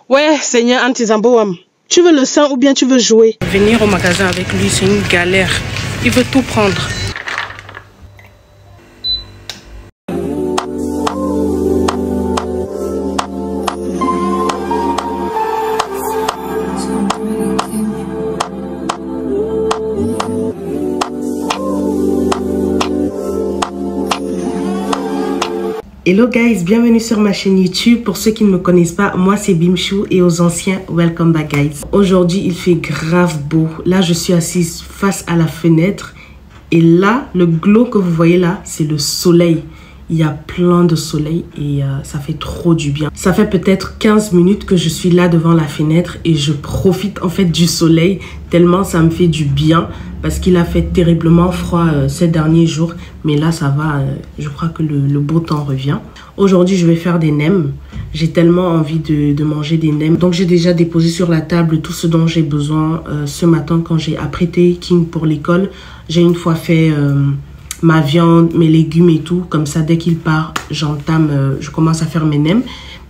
Ouais, Seigneur Antizamboam. Tu veux le sein ou bien tu veux jouer? Venir au magasin avec lui, c'est une galère. Il veut tout prendre. Hello guys, bienvenue sur ma chaîne YouTube. Pour ceux qui ne me connaissent pas, moi c'est Bimchou et aux anciens, welcome back guys. Aujourd'hui il fait grave beau. Là je suis assise face à la fenêtre et là le glow que vous voyez là c'est le soleil. Il y a plein de soleil et ça fait trop du bien. Ça fait peut-être 15 minutes que je suis là devant la fenêtre et je profite en fait du soleil tellement ça me fait du bien parce qu'il a fait terriblement froid ces derniers jours. Mais là ça va, je crois que le beau temps revient. Aujourd'hui je vais faire des nems. J'ai tellement envie de manger des nems. Donc j'ai déjà déposé sur la table tout ce dont j'ai besoin ce matin quand j'ai apprêté King pour l'école. J'ai une fois fait... ma viande, mes légumes et tout. Comme ça, dès qu'il part, j'entame, je commence à faire mes nems.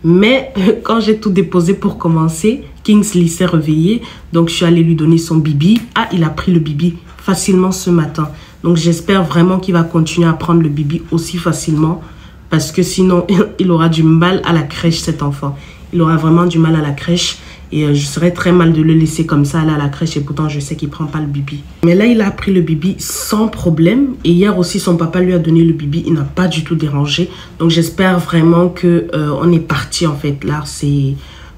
Mais quand j'ai tout déposé pour commencer, Kingsley s'est réveillé. Donc, je suis allée lui donner son bibi. Ah, il a pris le bibi facilement ce matin. Donc, j'espère vraiment qu'il va continuer à prendre le bibi aussi facilement. Parce que sinon, il aura du mal à la crèche, cet enfant. Il aura vraiment du mal à la crèche. Et je serais très mal de le laisser comme ça aller à la crèche et pourtant je sais qu'il ne prend pas le bibi. Mais là il a pris le bibi sans problème. Et hier aussi son papa lui a donné le bibi. Il n'a pas du tout dérangé. Donc j'espère vraiment que on est parti en fait. Là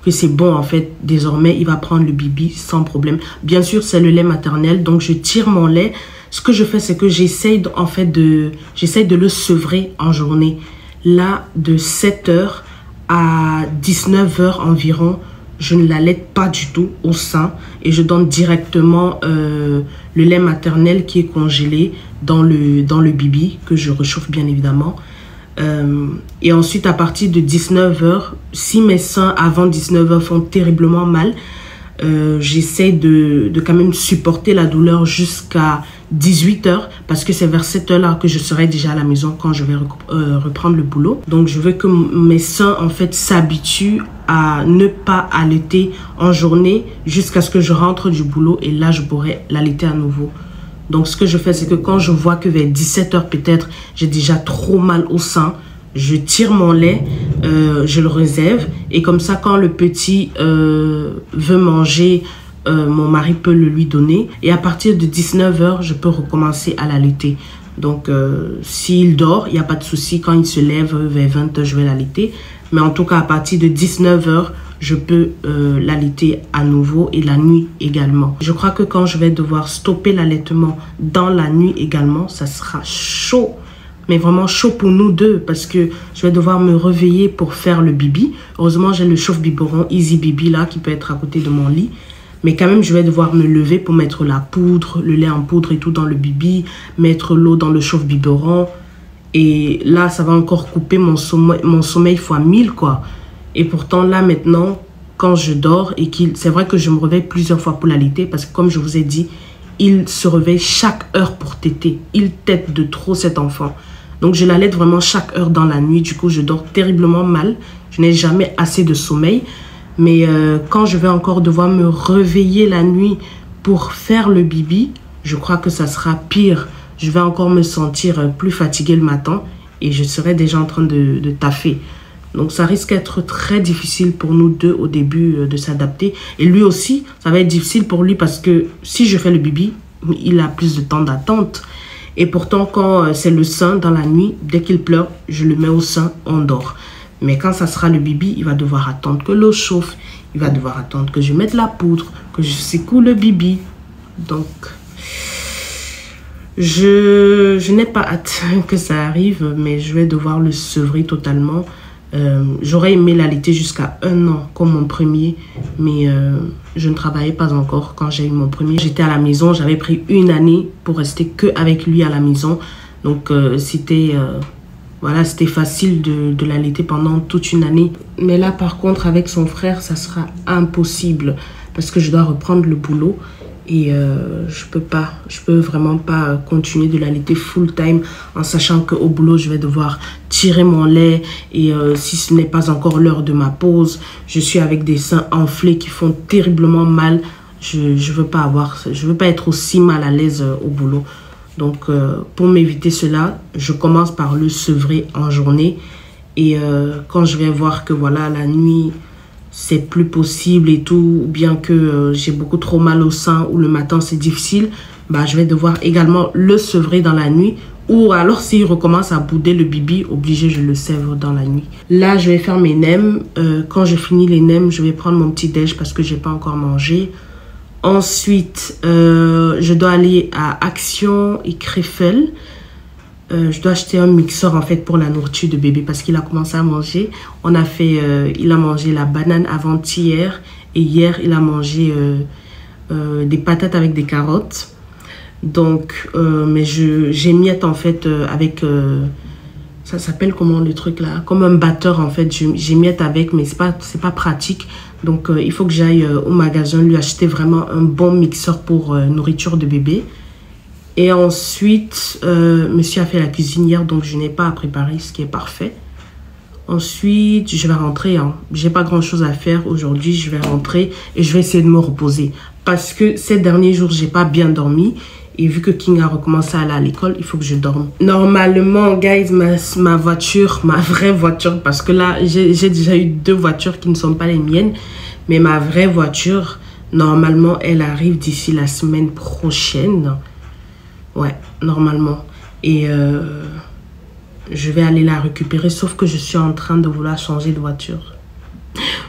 que c'est bon en fait. Désormais il va prendre le bibi sans problème. Bien sûr c'est le lait maternel. Donc je tire mon lait. Ce que je fais c'est que j'essaye en fait de le sevrer en journée. Là de 7h à 19h environ. Je ne l'allaite pas du tout au sein et je donne directement le lait maternel qui est congelé dans le bibi que je réchauffe bien évidemment. Et ensuite à partir de 19h, si mes seins avant 19h font terriblement mal, j'essaie de quand même supporter la douleur jusqu'à 18h parce que c'est vers cette heure-là que je serai déjà à la maison quand je vais reprendre le boulot. Donc je veux que mes seins en fait s'habituent à ne pas allaiter en journée jusqu'à ce que je rentre du boulot et là je pourrai l'allaiter à nouveau. Donc ce que je fais c'est que quand je vois que vers 17h peut-être j'ai déjà trop mal au sein, je tire mon lait, je le réserve et comme ça quand le petit veut manger, mon mari peut le lui donner et à partir de 19h je peux recommencer à l'allaiter. Donc s'il dort il n'y a pas de souci, quand il se lève vers 20h je vais l'allaiter, mais en tout cas à partir de 19h je peux l'allaiter à nouveau et la nuit également. Je crois que quand je vais devoir stopper l'allaitement dans la nuit également, ça sera chaud. Mais vraiment chaud pour nous deux parce que je vais devoir me réveiller pour faire le bibi. Heureusement, j'ai le chauffe-biberon Easy Bibi là qui peut être à côté de mon lit. Mais quand même, je vais devoir me lever pour mettre la poudre, le lait en poudre et tout dans le bibi, mettre l'eau dans le chauffe-biberon. Et là, ça va encore couper mon sommeil fois 1000 quoi. Et pourtant, là maintenant, quand je dors et c'est vrai que je me réveille plusieurs fois pour l'allaiter parce que comme je vous ai dit, il se réveille chaque heure pour téter. Il tète de trop cet enfant. Donc, je l'allaite vraiment chaque heure dans la nuit. Du coup, je dors terriblement mal. Je n'ai jamais assez de sommeil. Mais quand je vais encore devoir me réveiller la nuit pour faire le bibi, je crois que ça sera pire. Je vais encore me sentir plus fatiguée le matin et je serai déjà en train de taffer. Donc, ça risque d'être très difficile pour nous deux au début de s'adapter. Et lui aussi, ça va être difficile pour lui parce que si je fais le bibi, il a plus de temps d'attente. Et pourtant, quand c'est le sein dans la nuit, dès qu'il pleure, je le mets au sein, on dort. Mais quand ça sera le bibi, il va devoir attendre que l'eau chauffe. Il va devoir attendre que je mette la poudre, que je secoue le bibi. Donc, je n'ai pas hâte que ça arrive, mais je vais devoir le sevrer totalement. J'aurais aimé l'allaiter jusqu'à 1 an comme mon premier, mais je ne travaillais pas encore quand j'ai eu mon premier. J'étais à la maison, j'avais pris 1 année pour rester que avec lui à la maison. Donc c'était facile de l'allaiter pendant toute 1 année. Mais là par contre avec son frère ça sera impossible parce que je dois reprendre le boulot Et je peux vraiment pas continuer de l'allaiter full time en sachant qu'au boulot, je vais devoir tirer mon lait. Et si ce n'est pas encore l'heure de ma pause, je suis avec des seins enflés qui font terriblement mal. Je veux pas être aussi mal à l'aise au boulot. Donc, pour m'éviter cela, je commence par le sevrer en journée. Et quand je vais voir que voilà, la nuit, c'est plus possible et tout, ou bien que j'ai beaucoup trop mal au sein ou le matin c'est difficile, bah, je vais devoir également le sevrer dans la nuit. Ou alors s'il recommence à bouder le bibi, obligé je le sèvre dans la nuit. Là je vais faire mes nems. Quand je finis les nems, je vais prendre mon petit déj parce que j'ai pas encore mangé. Ensuite je dois aller à Action et Krefeld. Je dois acheter un mixeur en fait pour la nourriture de bébé parce qu'il a commencé à manger. Il a mangé la banane avant-hier et hier il a mangé des patates avec des carottes. Donc, mais j'émiette en fait avec, ça s'appelle comment le truc là? Comme un batteur en fait, j'émiette avec, mais c'est pas pratique. Donc, il faut que j'aille au magasin lui acheter vraiment un bon mixeur pour nourriture de bébé. Et ensuite, monsieur a fait la cuisine hier, donc je n'ai pas à préparer, ce qui est parfait. Ensuite, je vais rentrer. J'ai pas grand chose à faire aujourd'hui. Je vais rentrer et je vais essayer de me reposer. Parce que ces derniers jours, j'ai pas bien dormi. Et vu que King a recommencé à aller à l'école, il faut que je dorme. Normalement, guys, ma voiture, ma vraie voiture, parce que là, j'ai déjà eu 2 voitures qui ne sont pas les miennes. Mais ma vraie voiture, normalement, elle arrive d'ici la semaine prochaine. Ouais, normalement. Et je vais aller la récupérer, sauf que je suis en train de vouloir changer de voiture.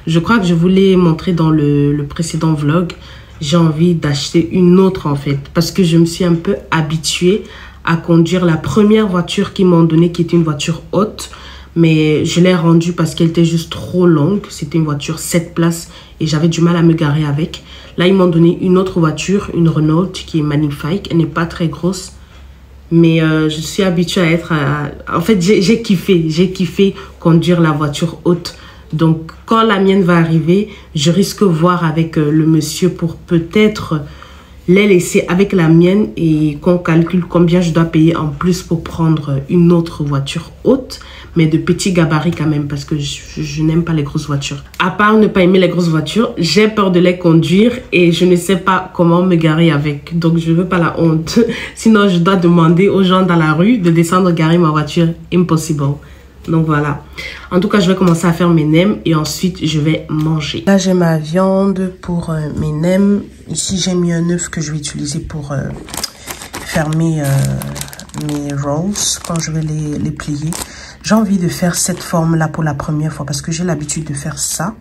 Je crois que je vous l'ai montré dans le précédent vlog. J'ai envie d'acheter une autre en fait. Parce que je me suis un peu habituée à conduire la première voiture qu'ils m'ont donnée, qui était une voiture haute. Mais je l'ai rendue parce qu'elle était juste trop longue. C'était une voiture 7 places et j'avais du mal à me garer avec. Là, ils m'ont donné une autre voiture, une Renault qui est magnifique. Elle n'est pas très grosse. Mais je suis habituée à être... En fait, j'ai kiffé conduire la voiture haute. Donc, quand la mienne va arriver, je risque de voir avec le monsieur pour peut-être les laisser avec la mienne et qu'on calcule combien je dois payer en plus pour prendre une autre voiture haute, mais de petit gabarit quand même parce que je n'aime pas les grosses voitures. À part ne pas aimer les grosses voitures, j'ai peur de les conduire et je ne sais pas comment me garer avec. Donc, je ne veux pas la honte. Sinon, je dois demander aux gens dans la rue de descendre garer ma voiture. Impossible. Donc voilà. En tout cas, je vais commencer à faire mes nems et ensuite je vais manger. Là, j'ai ma viande pour mes nems. Ici, j'ai mis un œuf que je vais utiliser pour faire mes rolls quand je vais les plier. J'ai envie de faire cette forme-là pour la première fois parce que j'ai l'habitude de faire ça.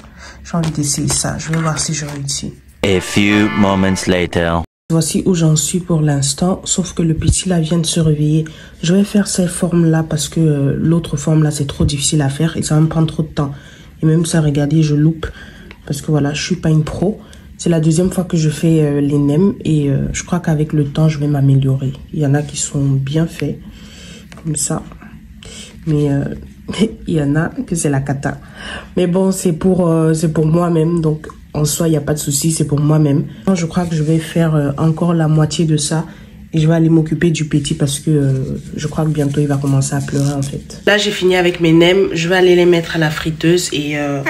J'ai envie d'essayer ça. Je vais voir si je réussis. A few moments later. Voici où j'en suis pour l'instant, sauf que le petit là vient de se réveiller. Je vais faire cette forme là parce que l'autre forme là c'est trop difficile à faire et ça va me prendre trop de temps. Et même ça, regardez, je loupe parce que voilà, je suis pas une pro. C'est la deuxième fois que je fais les nems et je crois qu'avec le temps je vais m'améliorer. Il y en a qui sont bien faits comme ça, mais il y en a que c'est la cata. Mais bon, c'est pour moi-même, donc en soi, il n'y a pas de souci, c'est pour moi-même. Je crois que je vais faire encore la moitié de ça. Et je vais aller m'occuper du petit parce que je crois que bientôt il va commencer à pleurer en fait. Là, j'ai fini avec mes nems. Je vais aller les mettre à la friteuse et ouais,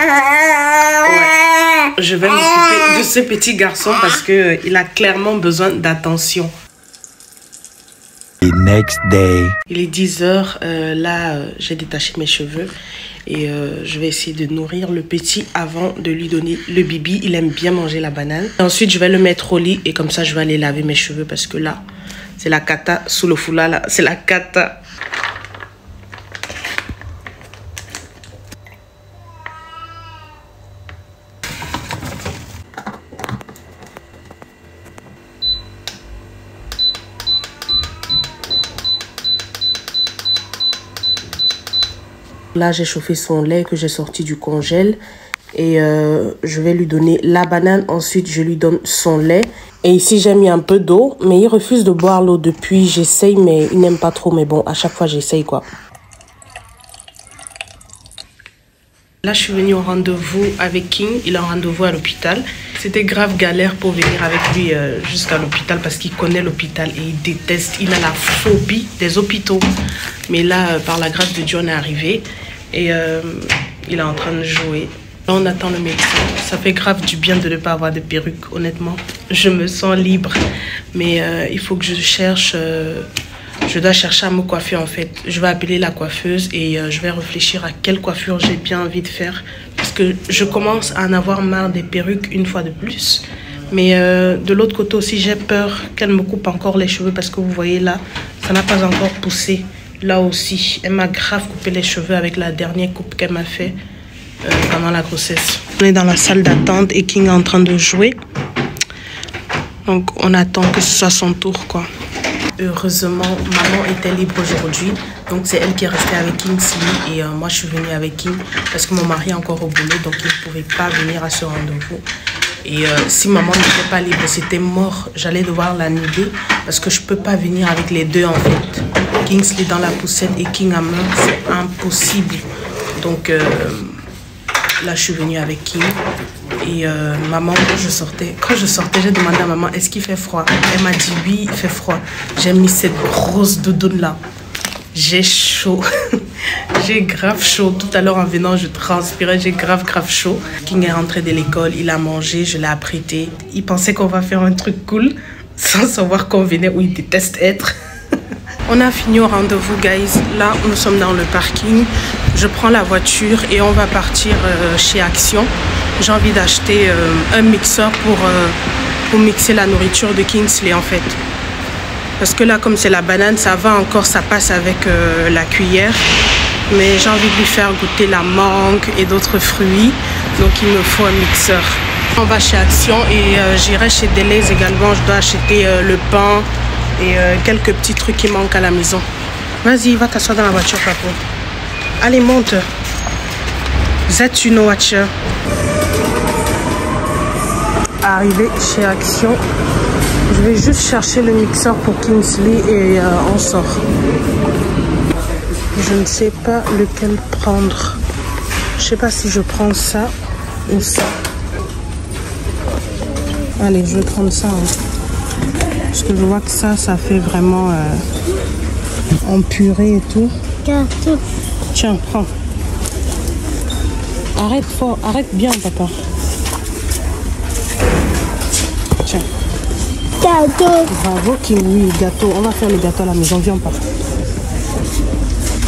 je vais m'occuper de ce petit garçon parce que il a clairement besoin d'attention. The next day. Il est 10 h. Là, j'ai détaché mes cheveux. Et je vais essayer de nourrir le petit avant de lui donner le bibi. Il aime bien manger la banane. Et ensuite, je vais le mettre au lit et comme ça, je vais aller laver mes cheveux parce que là, c'est la cata sous le foulard. Là, c'est la cata. Là, j'ai chauffé son lait que j'ai sorti du congèle. Et je vais lui donner la banane. Ensuite, je lui donne son lait. Et ici, j'ai mis un peu d'eau. Mais il refuse de boire l'eau depuis. J'essaye, mais il n'aime pas trop. Mais bon, à chaque fois, j'essaye quoi. Là, je suis venue au rendez-vous avec King. Il a un rendez-vous à l'hôpital. C'était grave galère pour venir avec lui jusqu'à l'hôpital parce qu'il connaît l'hôpital et il déteste. Il a la phobie des hôpitaux. Mais là, par la grâce de Dieu, on est arrivé et il est en train de jouer. Là, on attend le médecin. Ça fait grave du bien de ne pas avoir de perruque, honnêtement. Je me sens libre. Mais il faut que je cherche... je dois chercher à me coiffer en fait. Je vais appeler la coiffeuse et je vais réfléchir à quelle coiffure j'ai bien envie de faire. Parce que je commence à en avoir marre des perruques une fois de plus. Mais de l'autre côté aussi, j'ai peur qu'elle me coupe encore les cheveux. Parce que vous voyez là, ça n'a pas encore poussé. Là aussi, elle m'a grave coupé les cheveux avec la dernière coupe qu'elle m'a fait pendant la grossesse. On est dans la salle d'attente et King est en train de jouer. Donc on attend que ce soit son tour quoi. Heureusement, maman était libre aujourd'hui. Donc, c'est elle qui est restée avec Kingsley. Et moi, je suis venue avec King parce que mon mari est encore au boulot. Donc, il ne pouvait pas venir à ce rendez-vous. Et si maman n'était pas libre, c'était mort. J'allais devoir l'annuler parce que je ne peux pas venir avec les deux, en fait. Kingsley dans la poussette et King à main, c'est impossible. Donc, là, je suis venue avec King. Et maman, quand je sortais, j'ai demandé à maman, est-ce qu'il fait froid? Elle m'a dit oui, il fait froid. J'ai mis cette grosse doudoune là. J'ai chaud. J'ai grave chaud. Tout à l'heure en venant, je transpirais, j'ai grave chaud. King est rentré de l'école, il a mangé, je l'ai apprêté. Il pensait qu'on va faire un truc cool, sans savoir qu'on venait où il déteste être. On a fini au rendez-vous, guys. Là, nous sommes dans le parking. Je prends la voiture et on va partir chez Action. J'ai envie d'acheter un mixeur pour mixer la nourriture de Kingsley, en fait. Parce que là, comme c'est la banane, ça va encore, ça passe avec la cuillère. Mais j'ai envie de lui faire goûter la mangue et d'autres fruits. Donc, il me faut un mixeur. On va chez Action et j'irai chez Deleuze également. Je dois acheter le pain et quelques petits trucs qui manquent à la maison. Vas-y, va t'asseoir dans la voiture, papa. Allez, monte. That you know watcher. Arrivé chez Action. Je vais juste chercher le mixeur pour Kingsley et on sort. Je ne sais pas lequel prendre. Je sais pas si je prends ça ou ça. Allez, je vais prendre ça. Hein. Parce que je vois que ça fait vraiment en purée et tout. Tiens, prends. Arrête fort, arrête bien, papa. Tiens. Gâteau. Bravo, Kiwi, gâteau. On va faire le gâteau à la maison. Viens, papa.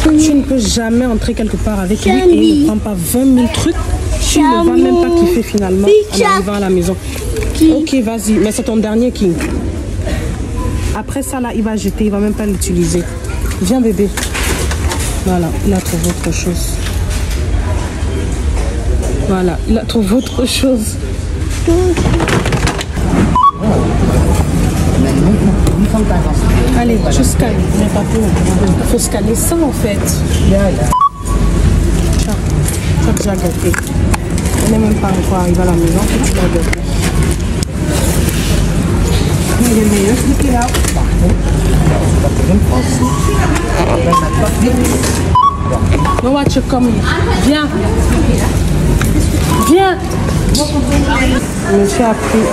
Tu ne peux jamais entrer quelque part avec lui et il ne prend pas 20 000 trucs. Tu ne vas même pas kiffer finalement en arrivant à la maison. Ok, vas-y. Mais c'est ton dernier, King. Après ça, là, il va jeter. Il ne va même pas l'utiliser. Viens, bébé. Voilà, il a trouvé autre chose. Voilà, il a trouvé autre chose. Allez, je scanne. Il faut scanner ça en fait. Tiens, ça tu l'as gâté. On n'est même pas encore arrivé à la maison que tu l'as gâté. Il est meilleur. No watch come. Viens. Viens. Monsieur a pris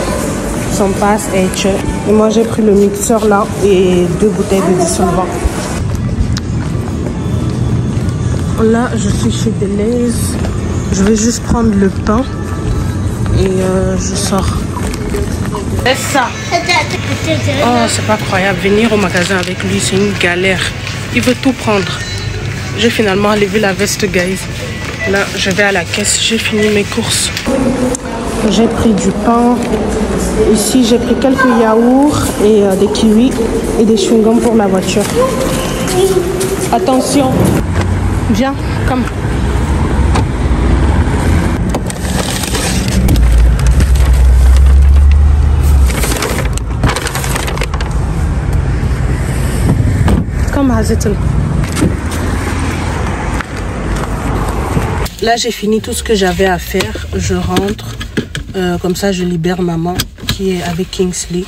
son passe et moi j'ai pris le mixeur là et 2 bouteilles de dissolvant. Là je suis chez Deleuze. Je vais juste prendre le pain et je sors. C'est ça. Oh, c'est pas croyable. Venir au magasin avec lui, c'est une galère. Il veut tout prendre. J'ai finalement enlevé la veste, guys. Là, je vais à la caisse. J'ai fini mes courses. J'ai pris du pain. Ici, j'ai pris quelques yaourts et des kiwis et des chewing-gums pour la voiture. Attention. Viens, comme. Là j'ai fini tout ce que j'avais à faire. Je rentre comme ça je libère maman qui est avec Kingsley.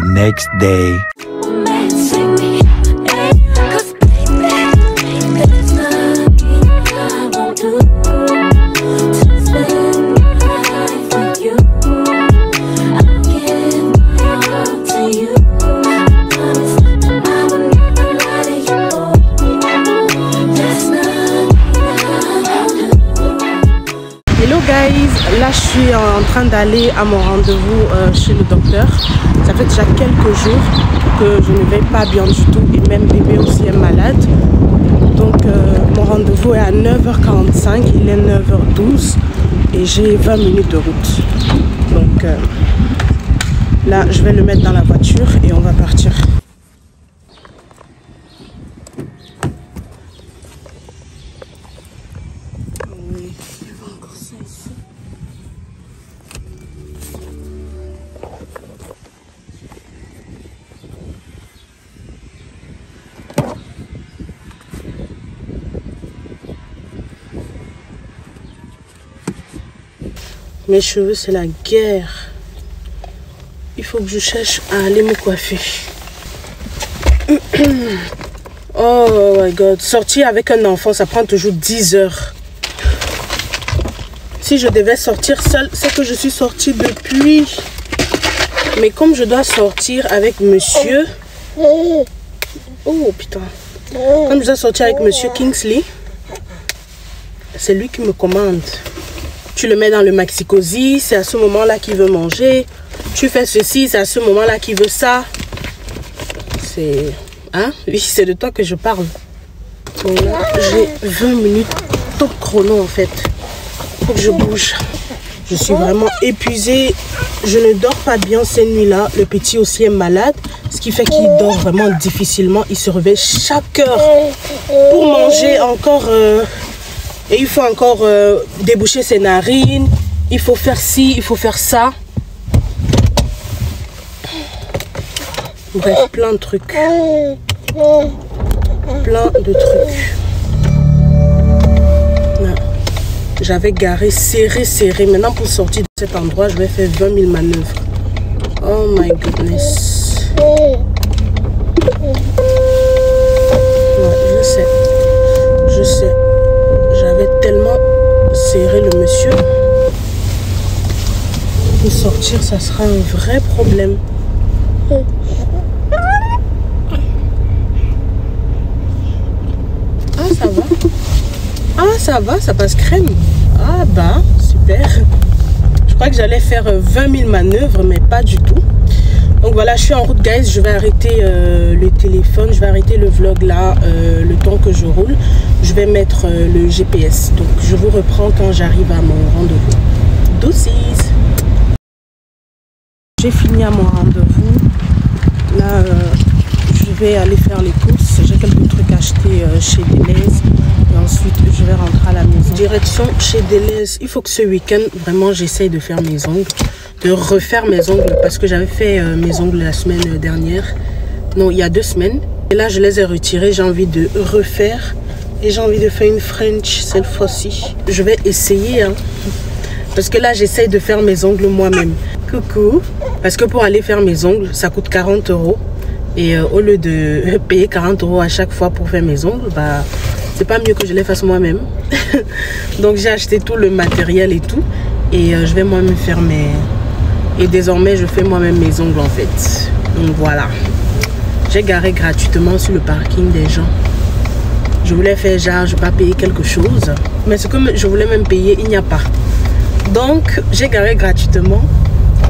next day. Là, je suis en train d'aller à mon rendez-vous chez le docteur. Ça fait déjà quelques jours que je ne vais pas bien du tout et même bébé aussi est malade. Donc, mon rendez-vous est à 9h45, il est 9h12 et j'ai 20 minutes de route. Donc, là, je vais le mettre dans la voiture et on va partir. Mes cheveux, c'est la guerre. Il faut que je cherche à aller me coiffer. Oh my god. Sortir avec un enfant, ça prend toujours 10 heures. Si je devais sortir seule, c'est que je suis sortie depuis. Mais comme je dois sortir avec monsieur... Oh putain. Comme je dois sortir avec monsieur Kingsley, c'est lui qui me commande. Tu le mets dans le maxi-cosy, c'est à ce moment-là qu'il veut manger. Tu fais ceci, c'est à ce moment-là qu'il veut ça. C'est... Hein? Oui, c'est de toi que je parle. Donc là, j'ai 20 minutes top chrono en fait. Faut que je bouge. Je suis vraiment épuisée. Je ne dors pas bien ces nuits-là. Le petit aussi est malade. Ce qui fait qu'il dort vraiment difficilement. Il se réveille chaque heure pour manger encore... Et il faut encore déboucher ses narines. Il faut faire ci, il faut faire ça. Bref, plein de trucs. Plein de trucs. J'avais garé serré. Maintenant, pour sortir de cet endroit, je vais faire 20 000 manœuvres. Oh my goodness. Ouais, je sais. J'avais tellement serré le monsieur. Pour sortir, ça sera un vrai problème. Ah, ça va. Ah, ça va, ça passe crème. Ah, bah, super. Je crois que j'allais faire 20 000 manœuvres, mais pas du tout. Donc voilà, je suis en route, guys. Je vais arrêter le téléphone. Je vais arrêter le vlog là, le temps que je roule. Je vais mettre le GPS. Donc, je vous reprends quand j'arrive à mon rendez-vous. Douces. J'ai fini à mon rendez-vous. Là, je vais aller faire les courses. J'ai quelques trucs achetés chez Deleuze. Et ensuite, je vais rentrer à la maison. Direction chez Deleuze. Il faut que ce week-end, vraiment, j'essaye de faire mes ongles. De refaire mes ongles. Parce que j'avais fait mes ongles la semaine dernière. Non, il y a 2 semaines. Et là, je les ai retirés. J'ai envie de refaire. Et j'ai envie de faire une French cette fois-ci. Je vais essayer. Hein. Parce que là, j'essaye de faire mes ongles moi-même. Coucou. Parce que pour aller faire mes ongles, ça coûte 40 €. Et au lieu de payer 40 € à chaque fois pour faire mes ongles, bah, c'est pas mieux que je les fasse moi-même. Donc j'ai acheté tout le matériel et tout. Et je vais moi-même faire mes... Et désormais, je fais moi-même mes ongles en fait. Donc voilà. J'ai garé gratuitement sur le parking des gens. Je voulais faire genre, je vais pas payer quelque chose. Mais ce que je voulais même payer, il n'y a pas. Donc, j'ai garé gratuitement.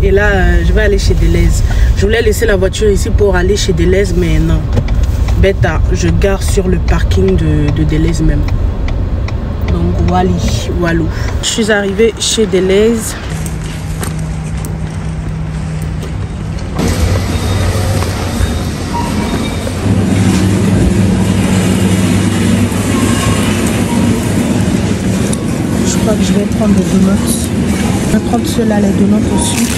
Et là, je vais aller chez Deleuze. Je voulais laisser la voiture ici pour aller chez Deleuze, mais non. Bêta, je gare sur le parking de Deleuze même. Donc, walou. Je suis arrivée chez Deleuze. Je crois que je vais prendre des donuts. Je vais prendre ceux-là, les donuts au sucre.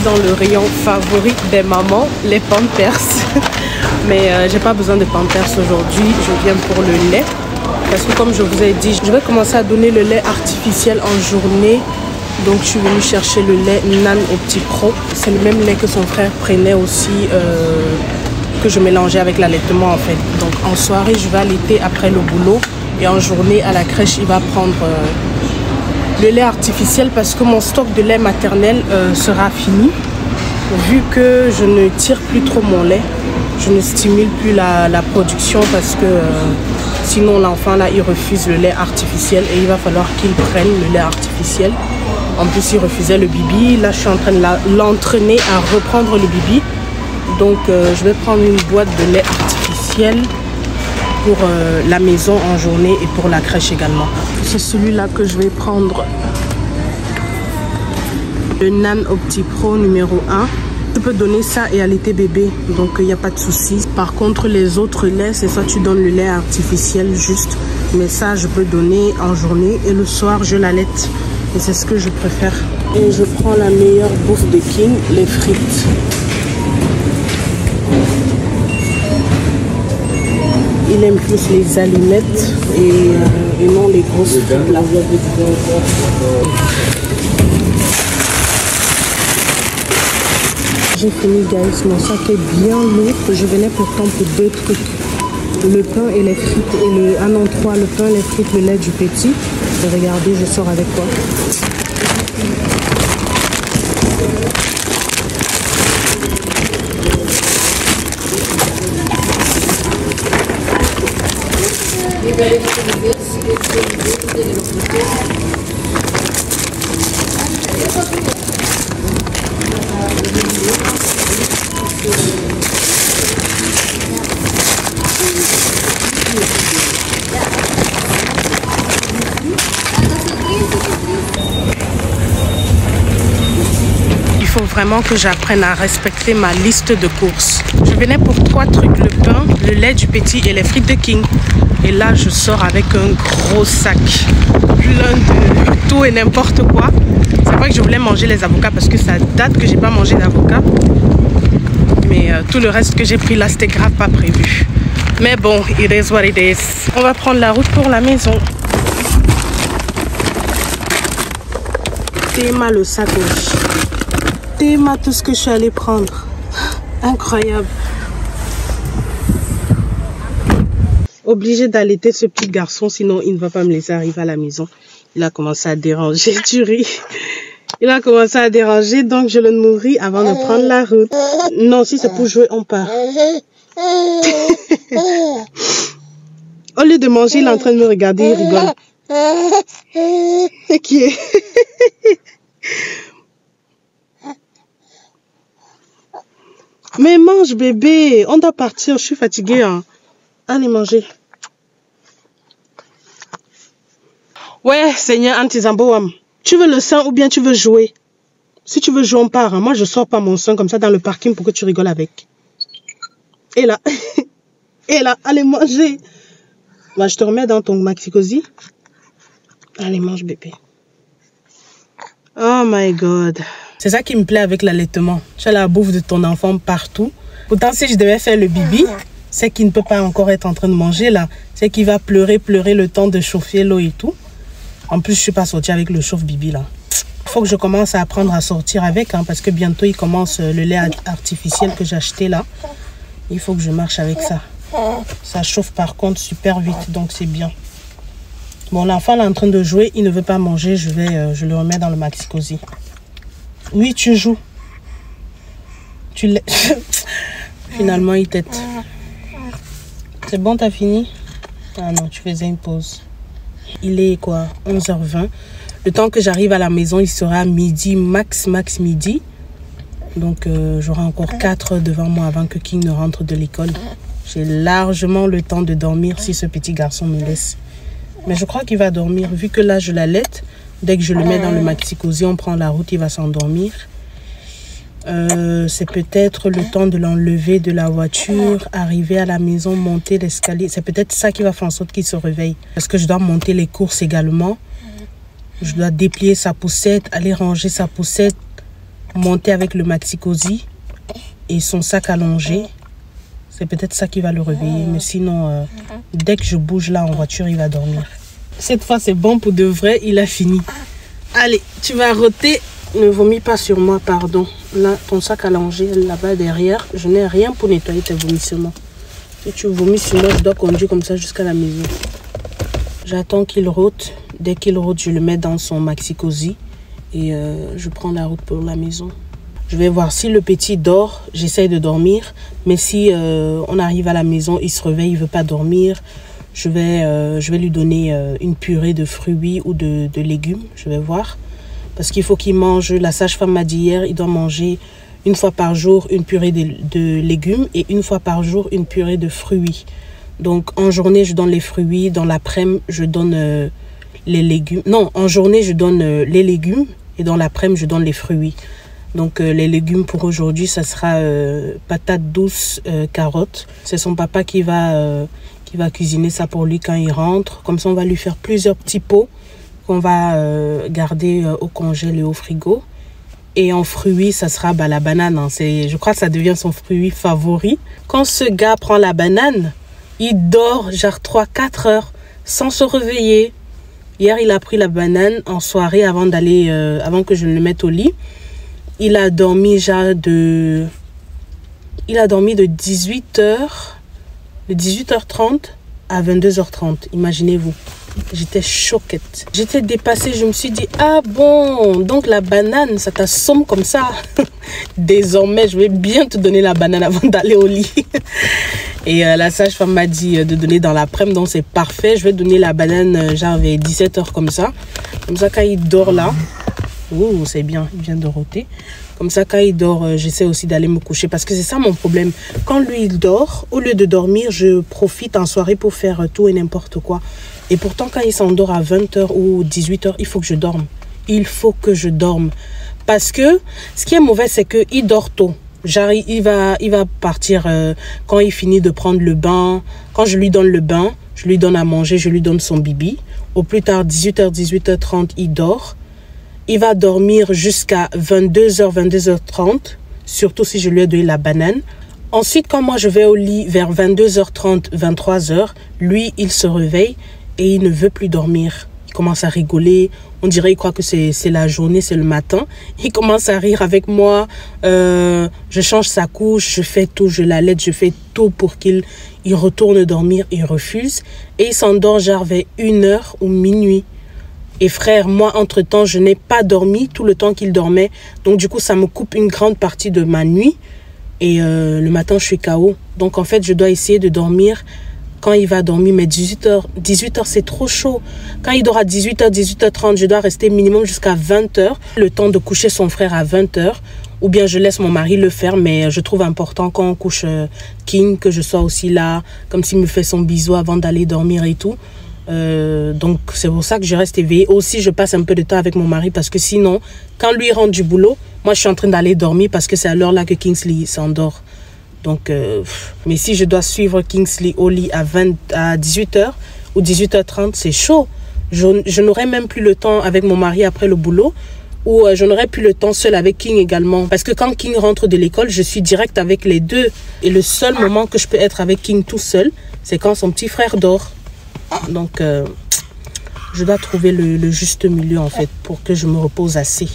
dans le rayon favori des mamans, les Pampers. Mais j'ai pas besoin de Pampers aujourd'hui, je viens pour le lait. Parce que comme je vous ai dit, je vais commencer à donner le lait artificiel en journée. Donc je suis venue chercher le lait Nan Opti-Pro. C'est le même lait que son frère prenait aussi, que je mélangeais avec l'allaitement en fait. Donc en soirée, je vais allaiter après le boulot. Et en journée, à la crèche, il va prendre le lait artificiel parce que mon stock de lait maternel sera fini. Vu que je ne tire plus trop mon lait, je ne stimule plus la production parce que sinon l'enfant là il refuse le lait artificiel et il va falloir qu'il prenne le lait artificiel. En plus il refusait le bibi, là je suis en train de l'entraîner à reprendre le bibi. Donc je vais prendre une boîte de lait artificiel pour la maison en journée et pour la crèche également. C'est celui-là que je vais prendre, le Nan Opti-Pro numéro 1. Tu peux donner ça et allaiter bébé, donc il n'y a pas de souci. Par contre, les autres laits, c'est soit tu donnes le lait artificiel juste, mais ça, je peux donner en journée et le soir, je l'allaite. Et c'est ce que je préfère. Et je prends la meilleure bouffe de King, les frites. Il aime plus les allumettes et non les grosses frites là. J'ai fini guys, mon sac est bien lourd. Je venais pourtant pour 2 trucs. Le pain et les frites. Et le pain, les frites, le lait du petit. Et regardez, je sors avec quoi. Il faut vraiment que j'apprenne à respecter ma liste de courses. Je venais pour 3 trucs, le pain, le lait du petit et les frites de King. Et là, je sors avec un gros sac, plein de tout et n'importe quoi. C'est vrai que je voulais manger les avocats parce que ça date que j'ai pas mangé d'avocat. Mais tout le reste que j'ai pris là, c'était grave pas prévu. Mais bon, it is what it is. On va prendre la route pour la maison. Théma le sac. Théma tout ce que je suis allée prendre. Incroyable. Obligée d'allaiter ce petit garçon, sinon il ne va pas me laisser arriver à la maison. Il a commencé à déranger, tu ris. Il a commencé à déranger, donc je le nourris avant de prendre la route. Non, si c'est pour jouer, on part. Au lieu de manger, il est en train de me regarder, il rigole. C'est qui est? Mais mange bébé, on doit partir, je suis fatiguée. Hein. Allez manger. Ouais, Seigneur Antizamboam. Tu veux le sein ou bien tu veux jouer? Si tu veux jouer, on part. Hein. Moi, je sors pas mon sein comme ça dans le parking pour que tu rigoles avec. Et là, et là, allez manger. Bah, je te remets dans ton maxi-cosy. Allez, mange bébé. Oh my God. C'est ça qui me plaît avec l'allaitement. Tu as la bouffe de ton enfant partout. Pourtant, si je devais faire le bibi, c'est qu'il ne peut pas encore être en train de manger là. C'est qu'il va pleurer le temps de chauffer l'eau et tout. En plus, je suis pas sortie avec le chauffe-bibi là. Il faut que je commence à apprendre à sortir avec hein, parce que bientôt, il commence le lait artificiel que j'ai acheté là. Il faut que je marche avec ça. Ça chauffe par contre super vite, donc c'est bien. Bon, l'enfant est en train de jouer, il ne veut pas manger. Je le remets dans le maxi-cosy. Oui, tu joues. Finalement, il tête. C'est bon, t'as fini? Ah non, tu faisais une pause. Il est quoi? 11h20. Le temps que j'arrive à la maison, il sera midi, max midi. Donc, j'aurai encore 4 heures devant moi avant que King ne rentre de l'école. J'ai largement le temps de dormir si ce petit garçon me laisse. Mais je crois qu'il va dormir. Vu que là, je l'allaite, dès que je le mets dans le maxi-cosy, on prend la route, il va s'endormir. C'est peut-être le temps de l'enlever de la voiture, arriver à la maison, monter l'escalier. C'est peut-être ça qui va faire en sorte qu'il se réveille. Parce que je dois monter les courses également. Je dois déplier sa poussette, aller ranger sa poussette. monter avec le maxi-cosy et son sac allongé. C'est peut-être ça qui va le réveiller. Mais sinon, dès que je bouge là en voiture, il va dormir. Cette fois, c'est bon pour de vrai. Il a fini. Allez, tu vas rôter. Ne vomis pas sur moi, pardon. Là, ton sac allongé là-bas derrière. Je n'ai rien pour nettoyer tes vomissements. Si tu vomis sur moi, je dois conduire comme ça jusqu'à la maison. J'attends qu'il rôte. Dès qu'il rôte, je le mets dans son maxi-cosy. Et je prends la route pour la maison. Je vais voir si le petit dort. J'essaye de dormir. Mais si on arrive à la maison, il se réveille, il ne veut pas dormir. Je vais lui donner une purée de fruits ou de légumes. Je vais voir. Parce qu'il faut qu'il mange. La sage-femme m'a dit hier, il doit manger une fois par jour une purée de légumes. Et une fois par jour, une purée de fruits. Donc en journée, je donne les fruits. Dans l'après-midi, je donne les légumes. Non, en journée, je donne les légumes. Et dans l'après-midi, je donne les fruits. Donc les légumes pour aujourd'hui, ça sera patates douces, carottes. C'est son papa qui va cuisiner ça pour lui quand il rentre. Comme ça, on va lui faire plusieurs petits pots qu'on va garder au congèle et au frigo. Et en fruits, ça sera la banane. Hein. Je crois que ça devient son fruit favori. Quand ce gars prend la banane, il dort genre 3-4 heures sans se réveiller. Hier, il a pris la banane en soirée avant que je le mette au lit. Il a dormi de 18h30 à 22h30. Imaginez-vous. J'étais choquette. J'étais dépassée. Je me suis dit, ah bon, donc la banane, ça t'assomme comme ça. Désormais, je vais bien te donner la banane avant d'aller au lit. Et la sage-femme m'a dit de donner dans l'après-midi, donc c'est parfait. Je vais donner la banane, genre vers 17h comme ça. Comme ça, quand il dort là, ouh, c'est bien, il vient de rôter. Comme ça, quand il dort, j'essaie aussi d'aller me coucher. Parce que c'est ça mon problème. Quand lui, il dort, au lieu de dormir, je profite en soirée pour faire tout et n'importe quoi. Et pourtant, quand il s'endort à 20h ou 18h, il faut que je dorme. Il faut que je dorme. Parce que ce qui est mauvais, c'est qu'il dort tôt. Genre, il va partir quand il finit de prendre le bain. Quand je lui donne le bain, je lui donne à manger, je lui donne son bibi. Au plus tard, 18h, 18h30, il dort. Il va dormir jusqu'à 22h, 22h30, surtout si je lui ai donné la banane. Ensuite, quand moi je vais au lit vers 22h30, 23h, lui, il se réveille et il ne veut plus dormir. Il commence à rigoler. On dirait qu'il croit que c'est la journée, c'est le matin. Il commence à rire avec moi. Je change sa couche, je fais tout, je l'allaite, je fais tout pour qu'il retourne dormir. Il refuse. Et il s'endort genre vers 1h ou minuit. Et frère, moi, entre-temps, je n'ai pas dormi tout le temps qu'il dormait. Donc, du coup, ça me coupe une grande partie de ma nuit. Et le matin, je suis KO. Donc, en fait, je dois essayer de dormir quand il va dormir. Mais 18h, c'est trop chaud. Quand il dort à 18h, 18h30, je dois rester minimum jusqu'à 20h. Le temps de coucher son frère à 20h. Ou bien, je laisse mon mari le faire. Mais je trouve important quand on couche King, que je sois aussi là. Comme s'il me fait son bisou avant d'aller dormir et tout. Donc c'est pour ça que je reste éveillée. Aussi je passe un peu de temps avec mon mari parce que sinon quand lui rentre du boulot, moi je suis en train d'aller dormir parce que c'est à l'heure là que Kingsley s'endort. Donc mais si je dois suivre Kingsley au lit à 18h ou 18h30, c'est chaud. Je n'aurai même plus le temps avec mon mari après le boulot. Ou je n'aurai plus le temps seul avec King également. Parce que quand King rentre de l'école, je suis direct avec les deux. Et le seul moment que je peux être avec King tout seul, c'est quand son petit frère dort. Donc, je dois trouver le juste milieu en fait pour que je me repose assez.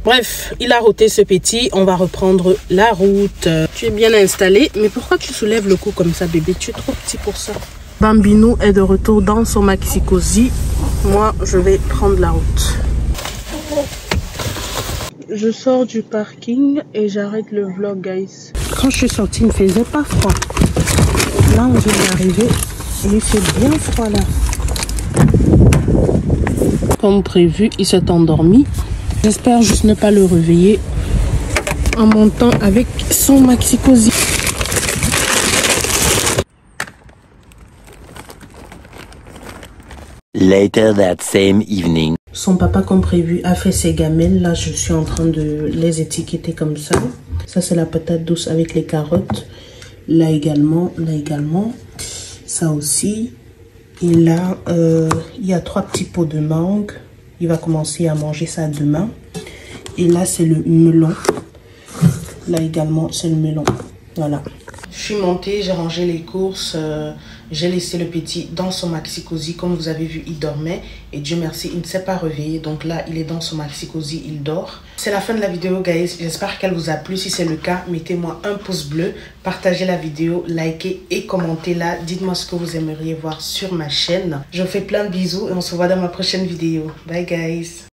Bref, il a rôté ce petit. On va reprendre la route. Tu es bien installé. Mais pourquoi tu soulèves le cou comme ça, bébé? Tu es trop petit pour ça. Bambinou est de retour dans son maxi-cosy. Moi, je vais prendre la route. Je sors du parking et j'arrête le vlog, guys. Quand je suis sortie, il ne faisait pas froid. Là, on vient d'arriver. Et il fait bien froid là. Comme prévu, il s'est endormi. J'espère juste ne pas le réveiller en montant avec son maxi-cosy. Later that same evening. Son papa, comme prévu, a fait ses gamelles. Là, je suis en train de les étiqueter comme ça. Ça, c'est la patate douce avec les carottes. Là également, là également. Ça aussi. Et là, il y a 3 petits pots de mangue. Il va commencer à manger ça demain. Et là, c'est le melon. Là également, c'est le melon. Voilà. Je suis montée, j'ai rangé les courses, j'ai laissé le petit dans son maxi-cosy. Comme vous avez vu, il dormait et Dieu merci, il ne s'est pas réveillé. Donc là, il est dans son maxi-cosy, il dort. C'est la fin de la vidéo, guys. J'espère qu'elle vous a plu. Si c'est le cas, mettez-moi un pouce bleu, partagez la vidéo, likez et commentez-la. Dites-moi ce que vous aimeriez voir sur ma chaîne. Je vous fais plein de bisous et on se voit dans ma prochaine vidéo. Bye, guys.